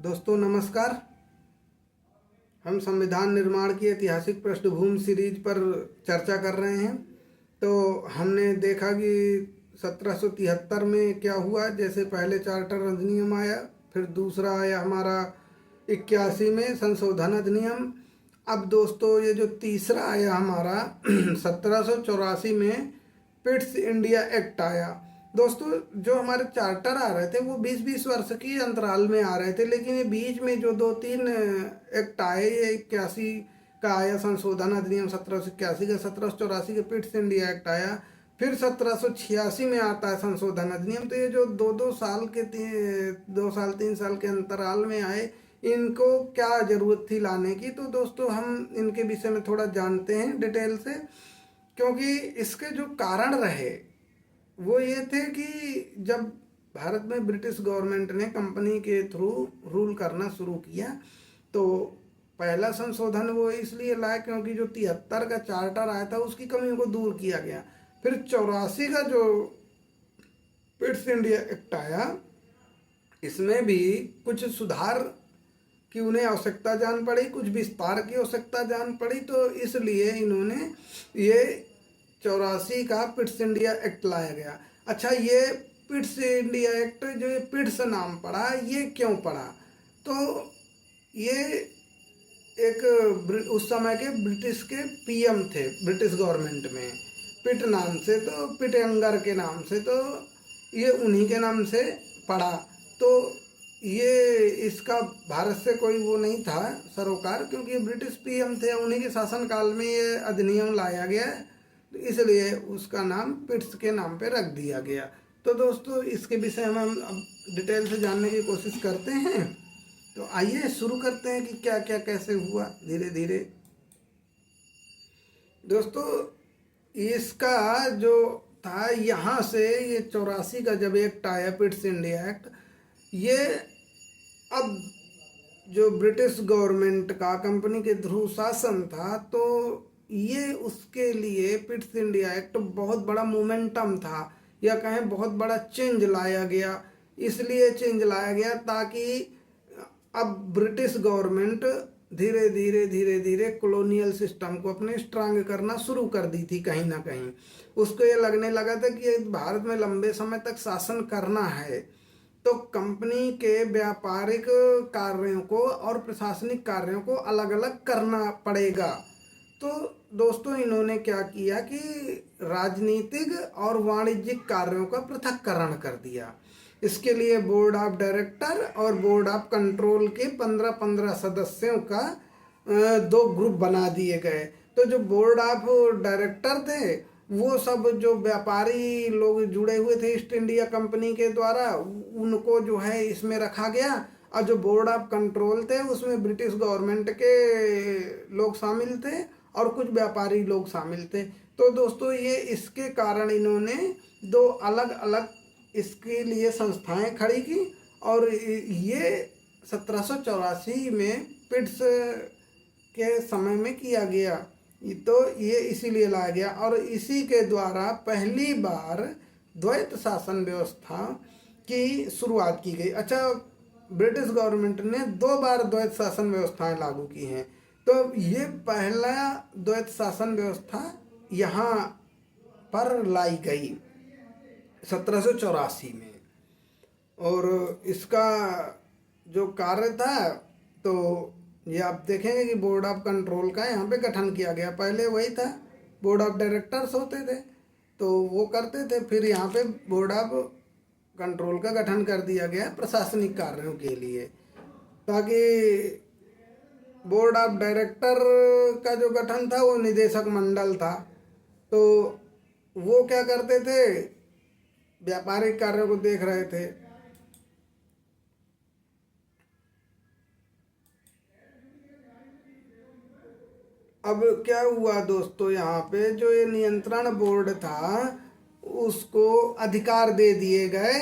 दोस्तों नमस्कार। हम संविधान निर्माण की ऐतिहासिक पृष्ठभूमि सीरीज पर चर्चा कर रहे हैं। तो हमने देखा कि 1773 में क्या हुआ। जैसे पहले चार्टर अधिनियम आया, फिर दूसरा आया हमारा 81 में संशोधन अधिनियम। अब दोस्तों ये जो तीसरा आया हमारा 1784 में पिट्स इंडिया एक्ट आया। दोस्तों जो हमारे चार्टर आ रहे थे वो 20-20 वर्ष की अंतराल में आ रहे थे, लेकिन ये बीच में जो 2-3 एक्ट आए, ये 81 का आया संशोधन अधिनियम 1781 का, 1784 का पिट्स इंडिया एक्ट आया, फिर 1786 में आता है संशोधन अधिनियम। तो ये जो 2-2 साल के 2 साल 3 साल के अंतराल में आए, इनको क्या ज़रूरत थी लाने की। तो दोस्तों हम इनके विषय में थोड़ा जानते हैं डिटेल से, क्योंकि इसके जो कारण रहे वो ये थे कि जब भारत में ब्रिटिश गवर्नमेंट ने कंपनी के थ्रू रूल करना शुरू किया, तो पहला संशोधन वो इसलिए लाया क्योंकि जो 73 का चार्टर आया था उसकी कमियों को दूर किया गया। फिर 84 का जो पिट्स इंडिया एक्ट आया, इसमें भी कुछ सुधार की उन्हें आवश्यकता जान पड़ी, कुछ विस्तार की आवश्यकता जान पड़ी। तो इसलिए इन्होंने ये 84 का पिट्स इंडिया एक्ट लाया गया। अच्छा, ये पिट्स इंडिया एक्ट जो ये पिट्स नाम पड़ा, ये क्यों पड़ा? तो ये एक उस समय के ब्रिटिश के पीएम थे ब्रिटिश गवर्नमेंट में, पिट नाम से, तो पिटेंगर के नाम से, तो ये उन्हीं के नाम से पड़ा। तो ये इसका भारत से कोई वो नहीं था सरोकार, क्योंकि ये ब्रिटिश पीएम थे, उन्हीं के शासनकाल में ये अधिनियम लाया गया, तो इसलिए उसका नाम पिट्स के नाम पे रख दिया गया। तो दोस्तों इसके विषय हम अब डिटेल से जानने की कोशिश करते हैं। तो आइए शुरू करते हैं कि क्या क्या कैसे हुआ धीरे धीरे। दोस्तों इसका जो था, यहाँ से ये 84 का जब एक्ट आया पिट्स इंडिया एक्ट, ये अब जो ब्रिटिश गवर्नमेंट का कंपनी के थ्रू शासन था, तो ये उसके लिए पिट्स इंडिया एक्ट बहुत बड़ा मोमेंटम था, या कहें बहुत बड़ा चेंज लाया गया। इसलिए चेंज लाया गया ताकि अब ब्रिटिश गवर्नमेंट धीरे धीरे कॉलोनियल सिस्टम को अपने स्ट्रांग करना शुरू कर दी थी। कहीं ना कहीं उसको ये लगने लगा था कि भारत में लंबे समय तक शासन करना है, तो कंपनी के व्यापारिक कार्यों को और प्रशासनिक कार्यों को अलग अलग करना पड़ेगा। तो दोस्तों इन्होंने क्या किया कि राजनीतिक और वाणिज्यिक कार्यों का पृथक्करण कर दिया। इसके लिए बोर्ड ऑफ डायरेक्टर और बोर्ड ऑफ कंट्रोल के 15-15 सदस्यों का 2 ग्रुप बना दिए गए। तो जो बोर्ड ऑफ डायरेक्टर थे वो सब जो व्यापारी लोग जुड़े हुए थे ईस्ट इंडिया कंपनी के द्वारा, उनको जो है इसमें रखा गया। और जो बोर्ड ऑफ कंट्रोल थे उसमें ब्रिटिश गवर्नमेंट के लोग शामिल थे और कुछ व्यापारी लोग शामिल थे। तो दोस्तों ये इसके कारण इन्होंने 2 अलग अलग इसके लिए संस्थाएं खड़ी की, और ये 1784 में पिट्स के समय में किया गया। तो ये इसीलिए लाया गया, और इसी के द्वारा पहली बार द्वैत शासन व्यवस्था की शुरुआत की गई। अच्छा, ब्रिटिश गवर्नमेंट ने 2 बार द्वैत शासन व्यवस्थाएं लागू की हैं। तो ये पहला द्वैत शासन व्यवस्था यहाँ पर लाई गई 1784 में, और इसका जो कार्य था, तो ये आप देखेंगे कि बोर्ड ऑफ कंट्रोल का यहाँ पे गठन किया गया। पहले वही था, बोर्ड ऑफ डायरेक्टर्स होते थे तो वो करते थे, फिर यहाँ पे बोर्ड ऑफ कंट्रोल का गठन कर दिया गया प्रशासनिक कार्यों के लिए, ताकि बोर्ड ऑफ डायरेक्टर का जो गठन था वो निदेशक मंडल था। तो वो क्या करते थे, व्यापारिक कार्यों को देख रहे थे। अब क्या हुआ दोस्तों, यहाँ पे जो ये नियंत्रण बोर्ड था उसको अधिकार दे दिए गए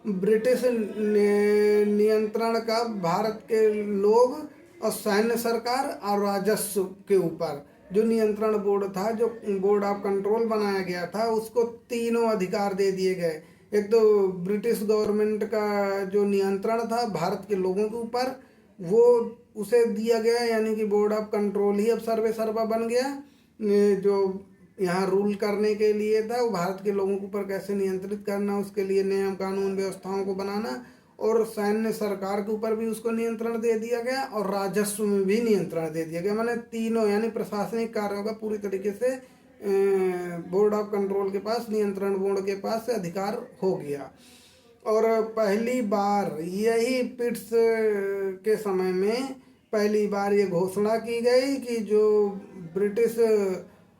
ब्रिटिश नियंत्रण का भारत के लोग और सैन्य सरकार और राजस्व के ऊपर। जो नियंत्रण बोर्ड था, जो बोर्ड ऑफ कंट्रोल बनाया गया था, उसको 3 अधिकार दे दिए गए। एक तो ब्रिटिश गवर्नमेंट का जो नियंत्रण था भारत के लोगों के ऊपर, वो उसे दिया गया, यानी कि बोर्ड ऑफ कंट्रोल ही अब सर्वे सर्वा बन गया। जो यहाँ रूल करने के लिए था वो भारत के लोगों के ऊपर कैसे नियंत्रित करना, उसके लिए नियम कानून व्यवस्थाओं को बनाना, और सैन्य सरकार के ऊपर भी उसको नियंत्रण दे दिया गया और राजस्व में भी नियंत्रण दे दिया गया। मैंने तीनों यानी प्रशासनिक कार्यों का पूरी तरीके से बोर्ड ऑफ कंट्रोल के पास, नियंत्रण बोर्ड के पास अधिकार हो गया। और पहली बार यही पिट्स के समय में पहली बार ये घोषणा की गई कि जो ब्रिटिश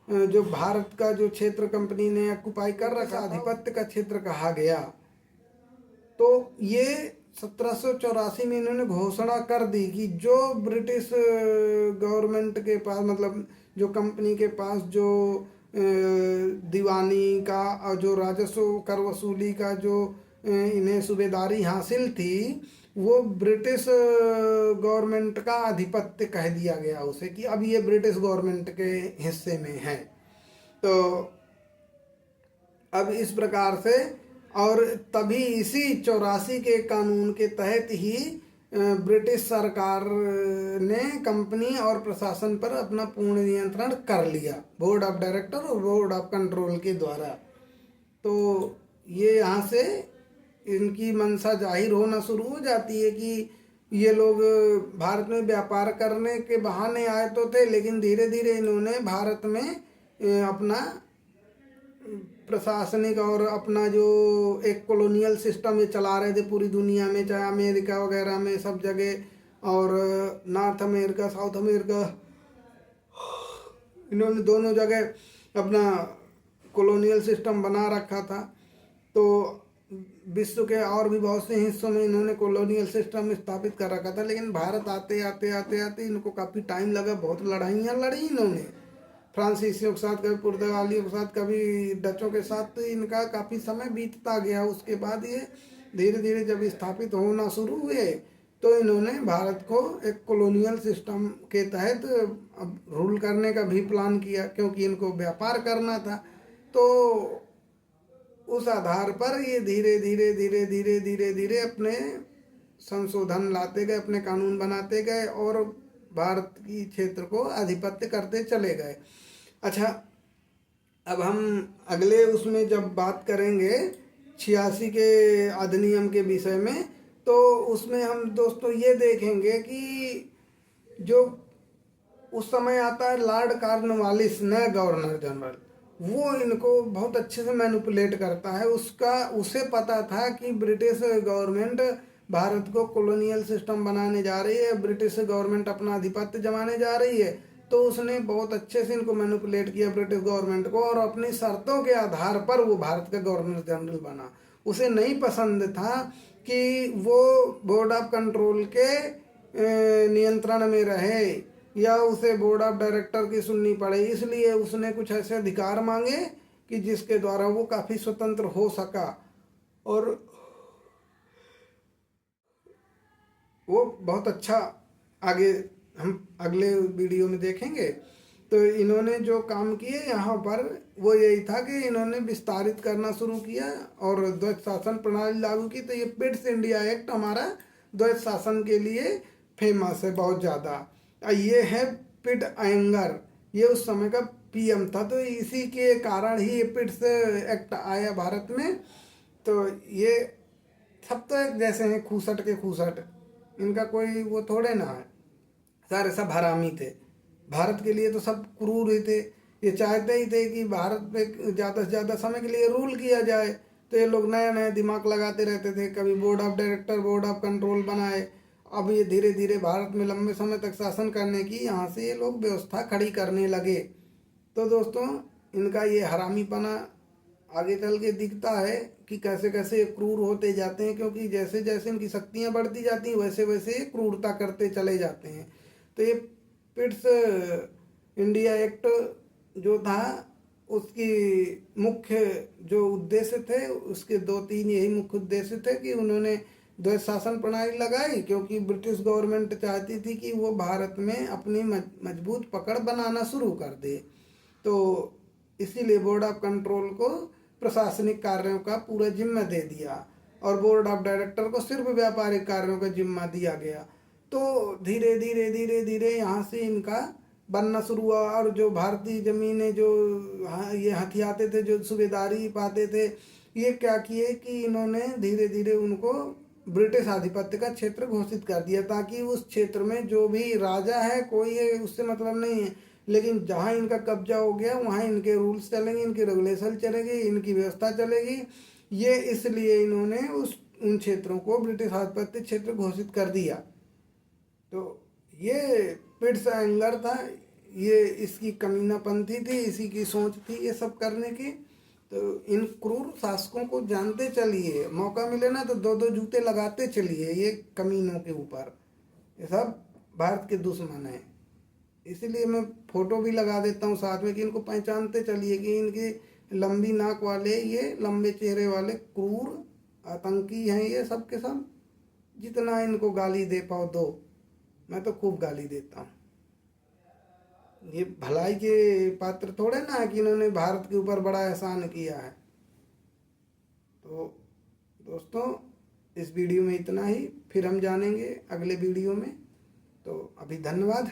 जो भारत का जो क्षेत्र कंपनी ने ऑक्युपाई कर रखा, आधिपत्य का क्षेत्र कहा गया। तो ये 1784 में इन्होंने घोषणा कर दी कि जो ब्रिटिश गवर्नमेंट के पास, मतलब जो कंपनी के पास जो दीवानी का और जो राजस्व कर वसूली का जो इन्हें सूबेदारी हासिल थी, वो ब्रिटिश गवर्नमेंट का आधिपत्य कह दिया गया उसे, कि अब ये ब्रिटिश गवर्नमेंट के हिस्से में है। तो अब इस प्रकार से, और तभी इसी 84 के कानून के तहत ही ब्रिटिश सरकार ने कंपनी और प्रशासन पर अपना पूर्ण नियंत्रण कर लिया, बोर्ड ऑफ डायरेक्टर और बोर्ड ऑफ कंट्रोल के द्वारा। तो ये यहाँ से इनकी मंशा जाहिर होना शुरू हो जाती है कि ये लोग भारत में व्यापार करने के बहाने आए तो थे, लेकिन धीरे धीरे इन्होंने भारत में अपना प्रशासनिक और अपना जो एक कॉलोनियल सिस्टम ये चला रहे थे पूरी दुनिया में, चाहे अमेरिका वगैरह में सब जगह, और नॉर्थ अमेरिका, साउथ अमेरिका, इन्होंने दोनों जगह अपना कॉलोनियल सिस्टम बना रखा था। तो विश्व के और भी बहुत से हिस्सों में इन्होंने कॉलोनियल सिस्टम स्थापित कर रखा था, लेकिन भारत आते आते आते आते इनको काफ़ी टाइम लगा, बहुत लड़ाइयाँ लड़ी इन्होंने, फ्रांसीसियों के साथ, कभी पुर्तगालियों के साथ, कभी डचों के साथ, तो इनका काफ़ी समय बीतता गया। उसके बाद ये धीरे धीरे जब स्थापित होना शुरू हुए तो इन्होंने भारत को एक कॉलोनियल सिस्टम के तहत अब रूल करने का भी प्लान किया, क्योंकि इनको व्यापार करना था। तो उस आधार पर ये धीरे धीरे धीरे धीरे धीरे धीरे अपने संशोधन लाते गए, अपने कानून बनाते गए और भारत की क्षेत्र को आधिपत्य करते चले गए। अच्छा, अब हम अगले उसमें जब बात करेंगे 86 के अधिनियम के विषय में, तो उसमें हम दोस्तों ये देखेंगे कि जो उस समय आता है लॉर्ड कॉर्नवालिस, नया गवर्नर जनरल, वो इनको बहुत अच्छे से मैनिपुलेट करता है। उसे पता था कि ब्रिटिश गवर्नमेंट भारत को कॉलोनियल सिस्टम बनाने जा रही है, ब्रिटिश गवर्नमेंट अपना आधिपत्य जमाने जा रही है। तो उसने बहुत अच्छे से इनको मैनिपुलेट किया ब्रिटिश गवर्नमेंट को, और अपनी शर्तों के आधार पर वो भारत का गवर्नर जनरल बना। उसे नहीं पसंद था कि वो बोर्ड ऑफ कंट्रोल के नियंत्रण में रहे या उसे बोर्ड ऑफ डायरेक्टर की सुननी पड़े, इसलिए उसने कुछ ऐसे अधिकार मांगे कि जिसके द्वारा वो काफ़ी स्वतंत्र हो सका, और वो बहुत अच्छा आगे हम अगले वीडियो में देखेंगे। तो इन्होंने जो काम किए यहाँ पर वो यही था कि इन्होंने विस्तारित करना शुरू किया और द्वैत शासन प्रणाली लागू की। तो ये पिट्स इंडिया एक्ट हमारा द्वैत शासन के लिए फेमस है बहुत ज़्यादा। ये है पिट अयंगर, ये उस समय का पीएम था, तो इसी के कारण ही ये पिट्स एक्ट आया भारत में। तो ये सब तो एक जैसे हैं, खूसट के खूसट, इनका कोई वो थोड़े ना है, सारे सब हरामी थे। भारत के लिए तो सब क्रूर ही थे, ये चाहते ही थे कि भारत पे ज़्यादा से ज़्यादा समय के लिए रूल किया जाए। तो ये लोग नए नए दिमाग लगाते रहते थे, कभी board of director, board of control बनाए। अब ये धीरे धीरे भारत में लंबे समय तक शासन करने की यहाँ से ये लोग व्यवस्था खड़ी करने लगे। तो दोस्तों, इनका ये हरामीपना आगे चल के दिखता है कि कैसे कैसे क्रूर होते जाते हैं, क्योंकि जैसे जैसे इनकी शक्तियाँ बढ़ती जाती हैं वैसे वैसे ये क्रूरता करते चले जाते हैं। तो ये पिट्स इंडिया एक्ट जो था, उसकी मुख्य जो उद्देश्य थे, उसके 2-3 यही मुख्य उद्देश्य थे कि उन्होंने द्वैत शासन प्रणाली लगाई, क्योंकि ब्रिटिश गवर्नमेंट चाहती थी कि वो भारत में अपनी मजबूत पकड़ बनाना शुरू कर दे। तो इसीलिए बोर्ड ऑफ कंट्रोल को प्रशासनिक कार्यों का पूरा जिम्मा दे दिया और बोर्ड ऑफ डायरेक्टर को सिर्फ व्यापारिक कार्यों का जिम्मा दिया गया। तो धीरे धीरे धीरे धीरे यहाँ से इनका बनना शुरू हुआ। और जो भारतीय जमीनें जो ये हथियाते थे, जो सूबेदारी पाते थे, ये क्या किए कि इन्होंने धीरे धीरे उनको ब्रिटिश आधिपत्य का क्षेत्र घोषित कर दिया, ताकि उस क्षेत्र में जो भी राजा है कोई ये उससे मतलब नहीं है, लेकिन जहाँ इनका कब्जा हो गया वहाँ इनके रूल्स चलेंगे, इनके रेगुलेशन चलेंगे, इनकी व्यवस्था चलेगी। ये इसलिए इन्होंने उन क्षेत्रों को ब्रिटिश आधिपत्य क्षेत्र घोषित कर दिया। तो ये पिट्स एंगर था, ये इसकी कमीनापंथी थी, इसी की सोच थी ये सब करने की। तो इन क्रूर शासकों को जानते चलिए, मौका मिले ना तो दो दो जूते लगाते चलिए ये कमीनों के ऊपर। ये सब भारत के दुश्मन हैं, इसीलिए मैं फोटो भी लगा देता हूँ साथ में कि इनको पहचानते चलिए कि इनकी लंबी नाक वाले, ये लंबे चेहरे वाले क्रूर आतंकी हैं ये सब के सब। जितना इनको गाली दे पाओ दो, मैं तो खूब गाली देता हूँ। ये भलाई के पात्र थोड़े ना है कि इन्होंने भारत के ऊपर बड़ा एहसान किया है। तो दोस्तों, इस वीडियो में इतना ही, फिर हम जानेंगे अगले वीडियो में। तो अभी धन्यवाद।